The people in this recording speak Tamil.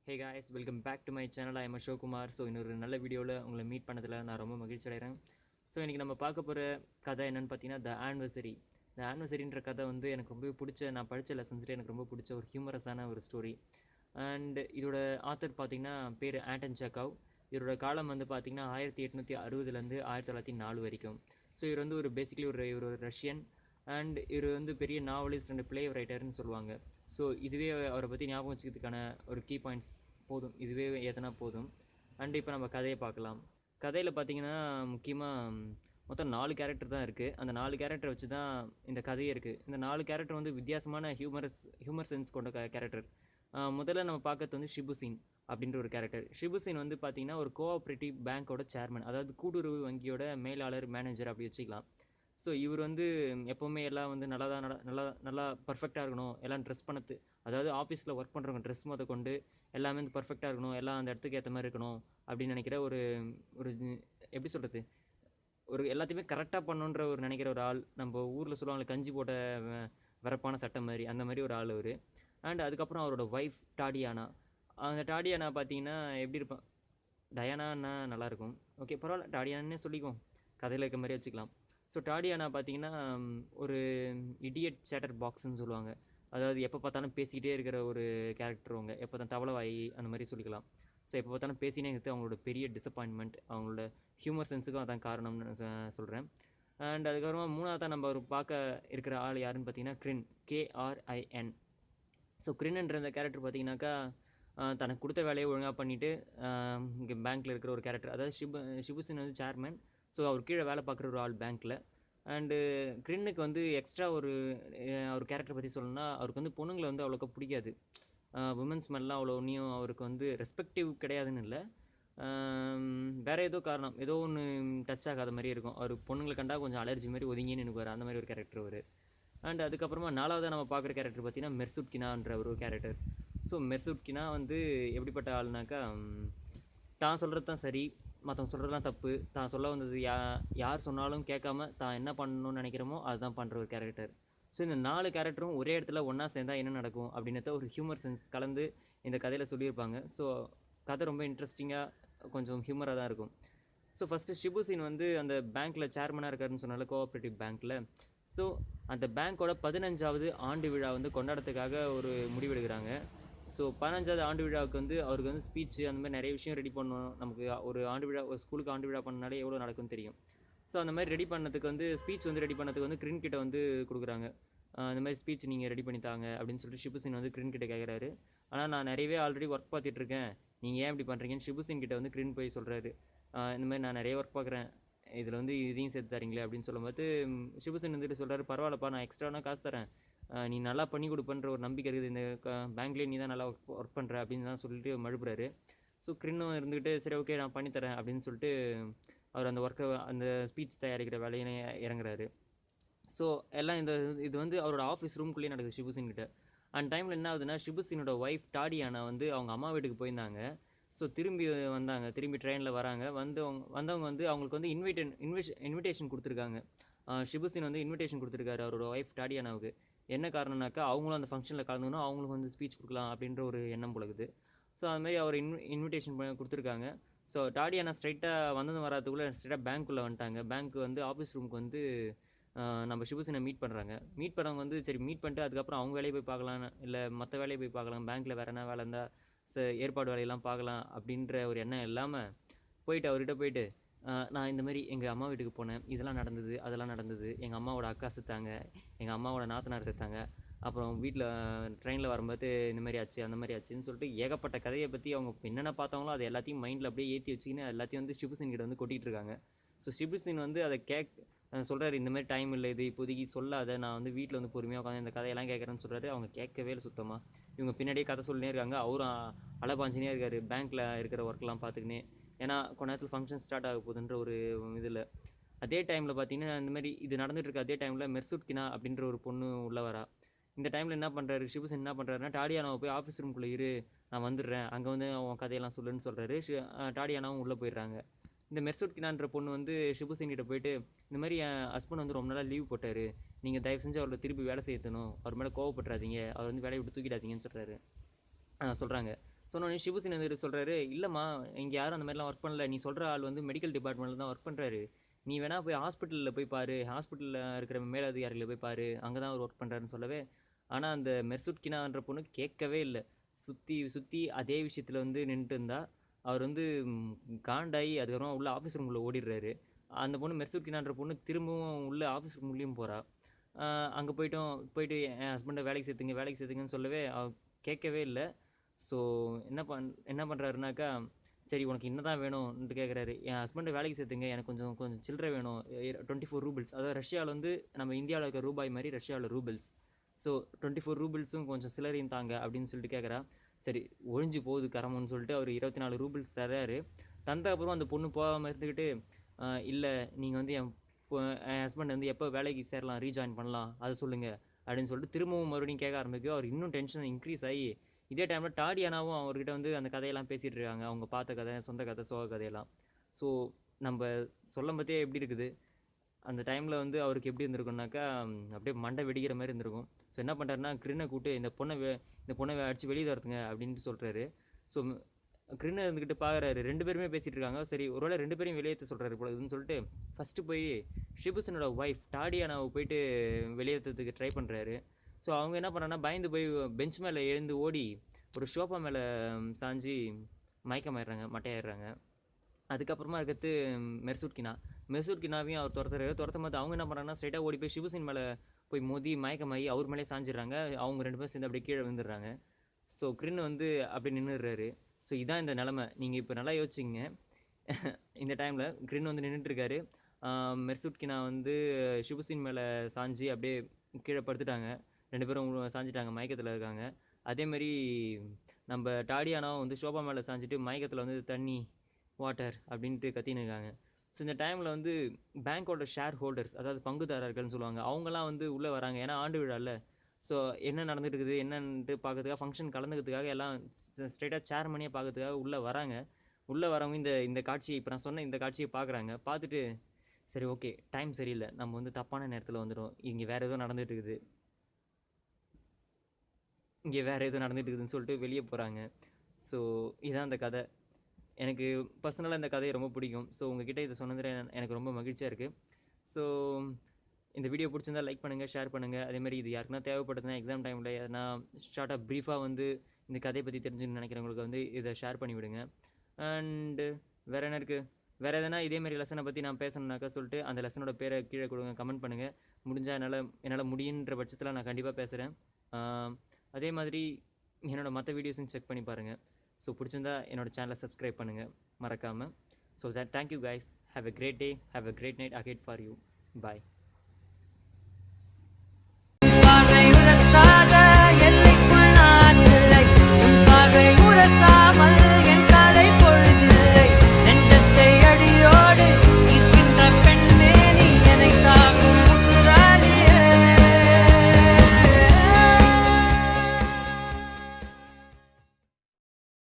Hey guys, welcome back to my channel. I am Ashok Kumar. So இன்னொரு நல்ல வீடியோவில் உங்களை மீட் பண்ணதில் நான் ரொம்ப மகிழ்ச்சி அடைகிறேன். ஸோ இன்றைக்கி நம்ம பார்க்க போகிற கதை என்னென்னு பார்த்தீங்கன்னா த ஆனிவர்சரின்ற கதை வந்து எனக்கு ரொம்ப பிடிச்ச, நான் படித்த லெசன்ஸ்லேயே எனக்கு ரொம்ப பிடிச்ச ஒரு ஹியூமரஸான ஒரு ஸ்டோரி. அண்ட் இதோட ஆத்தர் பார்த்திங்கன்னா பேர் ஆண்டன் செக்கோவ். இவரோட காலம் வந்து பார்த்திங்கன்னா 1860 1904 வரைக்கும். ஸோ இவர் வந்து இவர் ஒரு ரஷ்யன். அண்ட் இவர் வந்து பெரிய நாவலிஸ்ட் அண்ட் ப்ளே ரைட்டர்னு சொல்லுவாங்க. ஸோ இதுவே அவரை பற்றி ஞாபகம் வச்சுக்கிறதுக்கான ஒரு கீ பாயிண்ட்ஸ் போதும், இதுவே எதனா போதும். அண்ட் இப்போ நம்ம கதையை பார்க்கலாம். கதையில் பார்த்திங்கன்னா முக்கியமாக மொத்தம் 4 கேரக்டர் தான் இருக்குது. அந்த 4 கேரக்டரை வச்சு தான் இந்த கதையே இருக்குது. இந்த 4 கேரக்டர் வந்து வித்தியாசமான ஹியூமர் சென்ஸ் கொண்ட கேரக்டர். முதல்ல நம்ம பார்க்கறது வந்து ஷிபுசின் அப்படின்ற ஒரு கேரக்டர். ஷிபுசின் வந்து பார்த்திங்கன்னா ஒரு கோஆப்ரேட்டிவ் பேங்க்கோட சேர்மன், அதாவது கூட்டுறவு வங்கியோட மேலாளர், மேனேஜர் அப்படி வச்சுக்கலாம். ஸோ இவர் வந்து எப்போவுமே எல்லாம் வந்து நல்லா பர்ஃபெக்டாக இருக்கணும், எல்லாம் ட்ரெஸ் பண்ணது, அதாவது ஆஃபீஸில் ஒர்க் பண்ணுறவங்க ட்ரெஸ் கொண்டு எல்லாமே வந்து பர்ஃபெக்டாக இருக்கணும், எல்லாம் அந்த இடத்துக்கு ஏற்ற மாதிரி இருக்கணும் அப்படின்னு நினைக்கிற ஒரு எப்படி சொல்கிறது, ஒரு எல்லாத்தையுமே கரெக்டாக பண்ணணுன்ற ஒரு நினைக்கிற ஒரு ஆள். நம்ம ஊரில் சொல்லுவாங்களே கஞ்சி போட்ட வரப்பான சட்டம் மாதிரி, அந்த மாதிரி ஒரு ஆள் அவர். அண்ட் அதுக்கப்புறம் அவரோட ஒய்ஃப் டாடியானா. அந்த டாடியானா பார்த்தீங்கன்னா எப்படி இருப்பான், டயானான்னா நல்லாயிருக்கும், ஓகே பரவாயில்ல டாடியானே சொல்லிக்குவோம், கதையில் இருக்க மாதிரி வச்சுக்கலாம். ஸோ டாடியானா பார்த்தீங்கன்னா ஒரு இடியட் சேட்டர் பாக்ஸ்ன்னு சொல்லுவாங்க. அதாவது எப்போ பார்த்தாலும் பேசிக்கிட்டே இருக்கிற ஒரு கேரக்டர். அவங்க எப்போ தான் தவளவாயி அந்த மாதிரி சொல்லிக்கலாம். ஸோ எப்போ பார்த்தாலும் பேசினே இருக்கிறது அவங்களோட பெரிய டிசப்பாயின்மெண்ட், அவங்களோட ஹியூமர் சென்ஸுக்கும் அதான் காரணம்னு சொல்கிறேன். அண்ட் அதுக்கப்புறமா மூணாவதாக நம்ம ஒரு பார்க்க இருக்கிற ஆள் யாருன்னு பார்த்தீங்கன்னா கிரின், KRIN. ஸோ கிரின்ன்ற அந்த கேரக்டர் பார்த்தீங்கன்னாக்கா தனக்கு கொடுத்த வேலையை ஒழுங்காக பண்ணிவிட்டு இங்கே பேங்க்கில் இருக்கிற ஒரு கேரக்டர். அதாவது ஷிபுசின் வந்து சேர்மன். ஸோ அவர் கீழே வேலை பார்க்குற ஒரு ஆள் பேங்க்கில். அண்டு கிரின்னுக்கு வந்து எக்ஸ்ட்ரா ஒரு கேரக்டர் பற்றி சொல்லணும்னா, அவருக்கு வந்து பொண்ணுங்களை வந்து அவ்வளோக்கா பிடிக்காது. உமன்ஸ் மேலாம் அவ்வளோ ஒன்றையும் அவருக்கு வந்து ரெஸ்பெக்டிவ் கிடையாதுன்னு இல்லை, வேறு ஏதோ காரணம், ஏதோ ஒன்று டச் ஆகாத மாதிரி இருக்கும். அவர் பொண்ணுங்களை கண்டா கொஞ்சம் அலர்ஜி மாதிரி ஒதுங்கின்னு நினைக்குவார், அந்த மாதிரி ஒரு கேரக்டர் அவர். அண்ட் அதுக்கப்புறமா 4வதாக நம்ம பார்க்குற கேரக்டர் பார்த்திங்கன்னா மெர்சுட்கினான்ற ஒரு கேரக்டர். ஸோ மெர்சுட்கினா வந்து எப்படிப்பட்ட ஆள்னாக்கா, தான் சொல்கிறது தான் சரி, மற்றவங்க சொல்கிறதுலாம் தப்பு, தான் சொல்ல வந்தது யார் சொன்னாலும் கேட்காம தான் என்ன பண்ணணும்னு நினைக்கிறோமோ அதுதான் பண்ணுற ஒரு கேரக்டர். ஸோ இந்த 4 கேரக்டரும் ஒரே இடத்துல ஒன்றா சேர்ந்தால் என்ன நடக்கும் அப்படின்றத ஒரு ஹியூமர் சென்ஸ் கலந்து இந்த கதையில் சொல்லியிருப்பாங்க. ஸோ கதை ரொம்ப இன்ட்ரெஸ்டிங்காக கொஞ்சம் ஹியூமராக தான் இருக்கும். ஸோ ஃபஸ்ட்டு ஷிபுசின் வந்து அந்த பேங்க்கில் சேர்மனாக இருக்காருன்னு சொன்னால, கோஆப்ரேட்டிவ் பேங்க்கில். ஸோ அந்த பேங்க்கோட 15வது ஆண்டு விழா வந்து கொண்டாடத்துக்காக ஒரு முடிவெடுக்கிறாங்க. ஸோ 15வது ஆண்டு விழாவுக்கு வந்து அவருக்கு வந்து ஸ்பீச்சு அந்த மாதிரி நிறைய விஷயம் ரெடி பண்ணணும். நமக்கு ஒரு ஆண்டு விழா, ஒரு ஸ்கூலுக்கு ஆண்டு விழா பண்ணனாலே எவ்வளோ நடக்கும்னு தெரியும். ஸோ அந்த மாதிரி ரெடி பண்ணதுக்கு வந்து ஸ்பீச் வந்து ரெடி பண்ணதுக்கு வந்து கிரின் கிட்ட வந்து கொடுக்குறாங்க. இந்த மாதிரி ஸ்பீச் நீங்கள் ரெடி பண்ணித்தாங்க அப்படின்னு சொல்லிட்டு ஷிபுசின் வந்து கிரின் கிட்ட கேட்குறாரு. ஆனால் நான் நிறையவே ஆல்ரெடி ஒர்க் பார்த்துட்ருக்கேன், நீங்கள் ஏன் இப்படி பண்ணுறீங்கன்னு ஷிபுசின் கிட்ட வந்து கிரின் போய் சொல்கிறாரு. இந்த மாதிரி நான் நிறைய ஒர்க் பார்க்குறேன், இதில் வந்து இதையும் சேர்த்து தரீங்களே அப்படின்னு சொல்லும்போது ஷிபுசின் வந்துட்டு சொல்கிறாரு, பரவாயில்லப்பா நான் எக்ஸ்ட்ரானா காசு தரேன், நீ நல்லா பண்ணி கொடுப்பன்ற ஒரு நம்பிக்கை இருக்குது, இந்த பேங்க்லேயே நீ தான் நல்லா ஒர்க் பண்ணுற அப்படின்னு தான் சொல்லிட்டு மழுப்புறாரு. ஸோ கிரின்னும் இருந்துக்கிட்டு சரி ஓகே நான் பண்ணித்தரேன் அப்படின்னு சொல்லிட்டு அவர் அந்த ஒர்க்கை, அந்த ஸ்பீச் தயாரிக்கிற வேலையை இறங்குறாரு. ஸோ எல்லாம் இது வந்து அவரோட ஆஃபீஸ் ரூம்குள்ளேயே நடக்குது ஷிபுசின் கிட்ட. அந்த டைமில் என்ன ஆகுதுன்னா, ஷிபுசினோட ஒய்ஃப் டாடியானா வந்து அவங்க அம்மா வீட்டுக்கு போயிருந்தாங்க. ஸோ திரும்பி ட்ரெயினில் வராங்க. வந்தவங்க வந்து அவங்களுக்கு வந்து இன்விடேஷன் கொடுத்துருக்காங்க. ஷிபுசின் வந்து இன்விடேஷன் கொடுத்துருக்காரு அவரோட ஒய்ஃப் டாடியானாவுக்கு. என்ன காரணம்னாக்கா, அவங்களும் அந்த ஃபங்க்ஷனில் கலந்துக்கணும், அவங்களுக்கு வந்து ஸ்பீச் கொடுக்கலாம் அப்படின்ற ஒரு எண்ணம் போலக்குது. ஸோ அதுமாதிரி அவர் இன்விடேஷன் கொடுத்துருக்காங்க. ஸோ டாடியானா ஸ்ட்ரைட்டாக வராதுக்குள்ளே ஸ்ட்ரைட்டாக பேங்க்குள்ளே வந்துட்டாங்க. பேங்க் வந்து ஆஃபீஸ் ரூமுக்கு வந்து நம்ம ஷிபுசினை மீட் பண்ணவங்க வந்து சரி மீட் பண்ணிட்டு அதுக்கப்புறம் அவங்க வேலையை போய் பார்க்கலாம், இல்லை மற்ற வேலையை போய் பார்க்கலாம், பேங்க்கில் வேறு என்ன வேலை இருந்தால் ஏற்பாடு வேலையெல்லாம் பார்க்கலாம் அப்படின்ற ஒரு எண்ணம் இல்லாமல் அவர்கிட்ட போயிட்டு நான் இந்த மாதிரி எங்கள் அம்மா வீட்டுக்கு போனேன், இதெல்லாம் நடந்தது, அதெல்லாம் நடந்தது, எங்கள் அம்மாவோட அக்கா செத்தாங்க, எங்கள் அம்மாவோட நாத்தனார் செத்தாங்க, அப்புறம் வீட்டில் ட்ரெயினில் வரும்போது இந்த மாதிரி ஆச்சு அந்த மாதிரி ஆச்சுன்னு சொல்லிட்டு ஏகப்பட்ட கதையை பற்றி அவங்க என்னென்ன பார்த்தாங்களோ அது எல்லாத்தையும் மைண்டில் அப்படியே ஏற்றி வச்சுக்கின்னு எல்லாத்தையும் வந்து ஷிபுசின் கிட்ட வந்து கொட்டிகிட்டு இருக்காங்க. ஸோ ஷிபுசின் வந்து அதை சொல்கிறாரு, இந்த மாதிரி டைம் இல்லை, இது இப்போதைக்கு சொல்லாத, நான் வந்து வீட்டில் வந்து பொறுமையாக உட்காந்து இந்த கதையெல்லாம் கேட்குறேன்னு சொல்கிறாரு. அவங்க கேட்கவே இல்லை சுத்தமாக. இவங்க பின்னாடியே கதை சொல்லினே இருக்காங்க, அவரும் அலபாஞ்சினே இருக்கார் பேங்க்கில் இருக்கிற ஒர்க்கெலாம் பார்த்துக்கினே. ஏன்னா கொஞ்ச நேரத்தில் ஃபங்க்ஷன் ஸ்டார்ட் ஆக போகுதுன்ற ஒரு இதில். அதே டைமில் பார்த்தீங்கன்னா இந்த மாதிரி இது நடந்துகிட்ருக்கு. அதே டைமில் மெர்சுட்கினா அப்படின்ற ஒரு பொண்ணு உள்ளே வரா. இந்த டைமில் என்ன பண்ணுறாரு ஷிபுசின், என்ன பண்ணுறாருன்னா, டாடியானாவை போய் ஆஃபீஸ் ரூம்குள்ளே இரு, நான் வந்துடுறேன், அங்கே வந்து அவன் கதையெல்லாம் சொல்லுன்னு சொல்கிறாரு. டாடியானாவும் உள்ளே போயிடுறாங்க. இந்த மெர்சுட்கினான்ற பொண்ணு வந்து ஷிபுசின் கிட்ட போயிட்டு, இந்த மாதிரி என் ஹஸ்பண்ட் வந்து ரொம்ப நாளாக லீவ் போட்டார், நீங்கள் தயவு செஞ்சு அவரை திருப்பி வேலை செய்யணும், அவர் மேலே கோவப்பட்டுறாதீங்க, அவர் வந்து வேலையை விட்டு தூக்கிடாதீங்கன்னு சொல்கிறாங்க. சொன்னோடனே சிபுசின் வந்து சொல்கிறாரு, இல்லைம்மா இங்கே யாரும் அந்த மாதிரிலாம் ஒர்க் பண்ணல, நீ சொல்கிற ஆள் வந்து மெடிக்கல் டிபார்ட்மெண்ட்டில் தான் ஒர்க் பண்ணுறாரு, நீ வேணால் போய் ஹாஸ்பிட்டலில் போய் பாரு, ஹாஸ்பிட்டலில் இருக்கிற மேலதிகாரிகளை போய் பாரு, அங்கே தான் அவர் ஒர்க் பண்ணுறாருன்னு சொல்லவே. ஆனால் அந்த மெர்சுட்கினான்ற பொண்ணு கேட்கவே இல்லை. சுற்றி சுற்றி அதே விஷயத்தில் வந்து நின்றுட்டு இருந்தா. அவர் வந்து காண்டாகி அதுக்கப்புறமா உள்ள ஆஃபீஸ் ரூம்குள்ளே ஓடிடுறாரு. அந்த பொண்ணு மெர்சுட்கினான்ற பொண்ணு திரும்பவும் உள்ள ஆஃபீஸ் ரூம்லேயும் போகிறா. அங்கே போயிட்டு என் ஹஸ்பண்டை வேலைக்கு சேர்த்துங்கன்னு சொல்லவே கேட்கவே இல்லை. ஸோ என்ன பண்ணுறாருனாக்கா, சரி உனக்கு என்ன தான் வேணும்ன்ட்டு கேட்குறாரு. என் ஹஸ்பண்டை வேலைக்கு சேர்த்துங்க, எனக்கு கொஞ்சம் சில்லறை வேணும், 24 ரூபிள்ஸ். அதாவது ரஷ்யாவில் வந்து நம்ம இந்தியாவில் இருக்க ரூபாய் மாதிரி ரஷ்யாவில் ரூபிள்ஸ். ஸோ 24 ரூபிள்ஸும் கொஞ்சம் சில்லறையும் தாங்க அப்படின்னு சொல்லிட்டு கேட்குறா. சரி ஒழிஞ்சு போகுது கரமுன்னு சொல்லிட்டு அவர் 24 ரூபிள்ஸ் தர்றாரு. தந்த அப்புறம் அந்த பொண்ணு போகாமல் இருந்துக்கிட்டு, இல்லை நீங்கள் வந்து என் ஹஸ்பண்ட் வந்து எப்போ வேலைக்கு சேரலாம், ரீஜாயின் பண்ணலாம், அதை சொல்லுங்கள் அப்படின்னு சொல்லிட்டு திரும்பவும் மறுபடியும் கேட்க ஆரம்பிக்கும். அவர் இன்னும் டென்ஷன் இன்க்ரீஸ் ஆகி, இதே டைமில் டாடியானாவும் அவர்கிட்ட வந்து அந்த கதையெல்லாம் பேசிகிட்டு இருக்காங்க, அவங்க பார்த்த கதை, சொந்த கதை, சோக கதையெல்லாம். ஸோ நம்ம சொல்லும் பற்றியே எப்படி இருக்குது, அந்த டைமில் வந்து அவருக்கு எப்படி இருந்திருக்கும்னாக்கா அப்படியே மண்டை வெடிக்கிற மாதிரி இருந்திருக்கும். ஸோ என்ன பண்ணுறாருன்னா, கிரினை கூப்பிட்டு இந்த பொண்ணை அடித்து வெளியே தரத்துங்க அப்படின்ட்டு சொல்கிறாரு. ஸோ கிரினை இருந்துக்கிட்டு பார்க்குறாரு, 2 பேருமே பேசிகிட்டு இருக்காங்க. சரி ஒருவேளை 2 பேரையும் வெளியேற்ற சொல்கிறாரு போல இதுன்னு சொல்லிட்டு ஃபஸ்ட்டு போய் ஷிபுசனோட ஒய்ஃப் டாடியானாவை போயிட்டு வெளியேற்றத்துக்கு ட்ரை பண்ணுறாரு. ஸோ அவங்க என்ன பண்ணுறாங்கன்னா, பயந்து போய் பெஞ்ச் மேலே எழுந்து ஓடி ஒரு ஷோஃபா மேலே சாஞ்சி மயக்கமாயிடுறாங்க, மட்டையாயிடுறாங்க. அதுக்கப்புறமா இருக்கிறது மெர்சுட்கினாவையும் அவர் துரத்தும் போது அவங்க என்ன பண்ணுறாங்கன்னா, ஸ்ட்ரைட்டாக ஓடி போய் சிவசின் மேலே போய் மோதி மயக்கமாகி அவர் மேலே சாஞ்சிடுறாங்க. அவங்க 2 பேரும் சேர்ந்து அப்படியே கீழே விழுந்துடுறாங்க. ஸோ கிரின் வந்து அப்படி நின்றுடுறாரு. ஸோ இதான் இந்த நிலமை. நீங்கள் இப்போ நல்லா யோசிச்சிங்க. இந்த டைமில் கிரின் வந்து நின்றுட்டுருக்காரு. மெர்சுட்கினா வந்து சிவசின் மேலே சாஞ்சி அப்படியே கீழே படுத்துட்டாங்க. 2 பேரும் சாஞ்சிட்டாங்க, மயக்கத்தில் இருக்காங்க. அதேமாரி நம்ம டாடியானாவும் வந்து ஷோபா மேலே சாஞ்சிட்டு மயக்கத்தில் வந்து தண்ணி, வாட்டர் அப்படின்ட்டு கத்தின்னு இருக்காங்க. ஸோ இந்த டைமில் வந்து பேங்க்கோட ஷேர் ஹோல்டர்ஸ், அதாவது பங்குதாரர்கள்னு சொல்லுவாங்க, அவங்களாம் வந்து உள்ளே வராங்க. ஏன்னா ஆண்டு விழாவில். ஸோ என்ன நடந்துட்டு இருக்குது என்னன்ட்டு பார்க்கறதுக்காக, ஃபங்க்ஷன் கலந்துக்கிறதுக்காக எல்லாம் ஸ்ட்ரைட்டாக சேர்மனியாக பார்க்கறதுக்காக உள்ளே வராங்க. உள்ளே வரவங்க இந்த காட்சியை, இப்போ நான் சொன்ன இந்த காட்சியை பார்க்குறாங்க. பார்த்துட்டு சரி ஓகே டைம் சரியில்லை, நம்ம வந்து தப்பான நேரத்தில் வந்துடும், இங்கே வேறு ஏதோ நடந்துகிட்டு இருக்குதுன்னு சொல்லிட்டு வெளியே போகிறாங்க. ஸோ இதுதான் அந்த கதை. எனக்கு பர்சனலாக இந்த கதையை ரொம்ப பிடிக்கும். ஸோ உங்ககிட்ட இதை சொன்னதில் எனக்கு ரொம்ப மகிழ்ச்சியாக இருக்குது. ஸோ இந்த வீடியோ பிடிச்சிருந்தால் லைக் பண்ணுங்கள், ஷேர் பண்ணுங்கள். அதேமாதிரி இது யாருக்குன்னா தேவைப்படுதுன்னா எக்ஸாம் டைமில் எதனா ஷார்ட்டாக ப்ரீஃபாக வந்து இந்த கதையை பற்றி தெரிஞ்சுன்னு நினைக்கிறவங்களுக்கு வந்து இதை ஷேர் பண்ணி விடுங்க. அண்டு வேறு என்ன இருக்குது, வேறு எதனா இதேமாரி லெசனை பற்றி நான் பேசணுன்னாக்கா சொல்லிட்டு அந்த லெசனோட பேரை கீழே கொடுங்க, கமெண்ட் பண்ணுங்கள். முடிஞ்சால் என்னால் முடியுன்ற பட்சத்தில் நான் கண்டிப்பாக பேசுகிறேன். அதே மாதிரி என்னோடய மற்ற வீடியோஸும் செக் பண்ணி பாருங்கள். ஸோ பிடிச்சிருந்தா என்னோடய சேனலை சப்ஸ்கிரைப் பண்ணுங்கள் மறக்காமல். So thank you guys. Have a great day, have a great night ahead for you. Bye.